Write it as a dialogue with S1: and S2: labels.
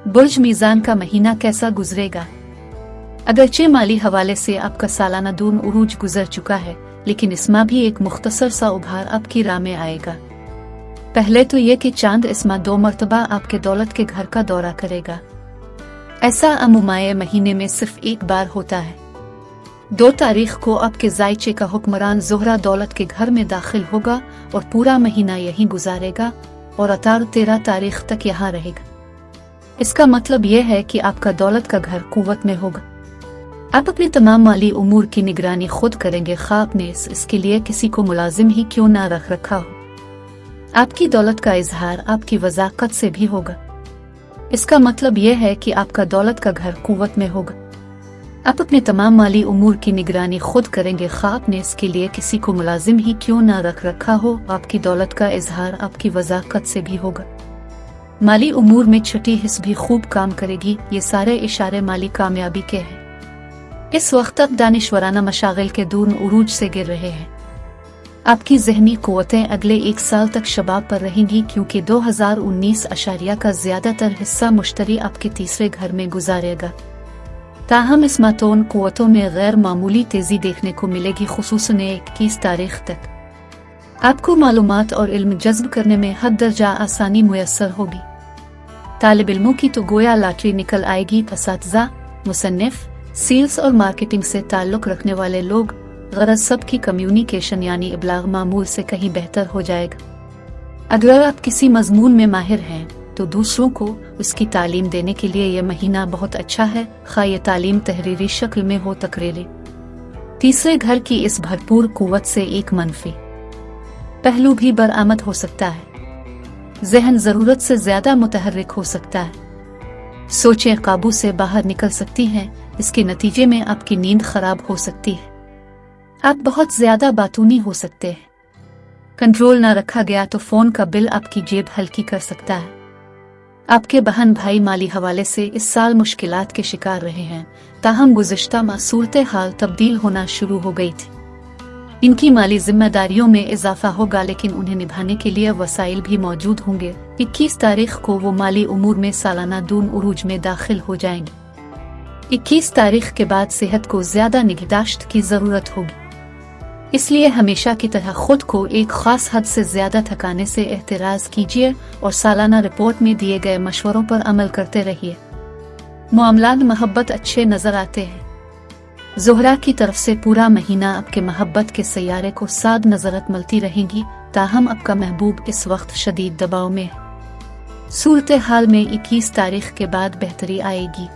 S1: बुर्ज मीज़ान का महीना कैसा गुजरेगा? अगरचे माली हवाले से आपका सालाना दून उरूज गुजर चुका है, लेकिन इसमें भी एक मुख्तसर सा उभार आपकी राह में आएगा। पहले तो ये कि चांद इसमें 2 मरतबा आपके दौलत के घर का दौरा करेगा। ऐसा अमुमाये महीने में सिर्फ एक बार होता है। 2 तारीख को आपके जायचे का हुक्मरान ज़ोहरा दौलत के घर में दाखिल होगा और पूरा महीना यहीं गुजारेगा और 13 तारीख तक यहाँ रहेगा। इसका मतलब यह है कि आपका दौलत का घर कुव्वत में होगा। आप अपने तमाम माली उमूर की निगरानी खुद करेंगे, खा आपने इसके लिए किसी को मुलाजिम ही क्यों ना रख रखा हो। आपकी दौलत का इजहार आपकी वज़ाकत से भी होगा। इसका मतलब यह है कि आपका दौलत का घर कुव्वत में होगा। आप अपने तमाम माली उमूर की निगरानी खुद करेंगे, खा आपने इसके लिए किसी को मुलाजिम ही क्यों ना रख रखा हो। आपकी दौलत का इजहार आपकी वज़ाकत से भी होगा। माली उमूर में छठी हिस्स भी खूब काम करेगी। ये सारे इशारे माली कामयाबी के हैं। इस वक्त तक दानिशवराना मशागिल के दून उरूज से गिर रहे हैं। आपकी ज़हनी क़ुव्वतें अगले 1 साल तक शबाब पर रहेंगी, क्योंकि 2019 अशारिया का ज़्यादातर हिस्सा मुश्तरी आपके तीसरे घर में गुजारेगा। ताहम इस मातोन क़ुव्वतों में गैर मामूली तेज़ी देखने को मिलेगी, खुसूसन 21 तारीख तक। आपको मालूमात और इल्म जज्ब करने में हद दर्जा आसानी मुयस्सर होगी। तालिब इल्मों की तो गोया लॉटरी निकल आएगी। असातिज़ा, मुसन्निफ, सेल्स और मार्केटिंग से ताल्लुक़ रखने वाले लोग, गरज सब की कम्युनिकेशन यानी इब्लाग मामूल से कहीं बेहतर हो जाएगा। अगर आप किसी मजमून में माहिर हैं तो दूसरों को उसकी तालीम देने के लिए यह महीना बहुत अच्छा है, खा ये तालीम तहरीरी शक्ल में हो तकरीरी। तीसरे घर की इस भरपूर कुव्वत से एक मनफी पहलू भी बरामद हो सकता है। ज़हन ज़रूरत से ज़्यादा मुतहर्रिक हो सकता है। सोचें काबू से बाहर निकल सकती हैं। इसके नतीजे में आपकी नींद खराब हो सकती है। आप बहुत ज़्यादा बातूनी हो सकते हैं। कंट्रोल ना रखा गया तो फ़ोन का बिल आपकी जेब हल्की कर सकता है। आपके बहन भाई माली हवाले से इस साल मुश्किलात के शिकार रहे हैं, ताहम गुज़िश्ता माह सूरत हाल तब्दील होना शुरू हो गई थी। इनकी माली जिम्मेदारियों में इजाफा होगा, लेकिन उन्हें निभाने के लिए वसाइल भी मौजूद होंगे। 21 तारीख को वो माली उमूर में सालाना दून उरूज में दाखिल हो जाएंगे। 21 तारीख के बाद सेहत को ज्यादा निगहदाश्त की जरूरत होगी, इसलिए हमेशा की तरह खुद को एक खास हद से ज्यादा थकाने से एहतिराज कीजिए और सालाना रिपोर्ट में दिए गए मशवरों पर अमल करते रहिए। मामलात मोहब्बत अच्छे नजर आते हैं। ज़ोहरा की तरफ से पूरा महीना आपके मोहब्बत के सैयारे को साद नजरत मिलती रहेंगी, ताहम आपका महबूब इस वक्त शदीद दबाव में है। सूरत हाल में 21 तारीख के बाद बेहतरी आएगी।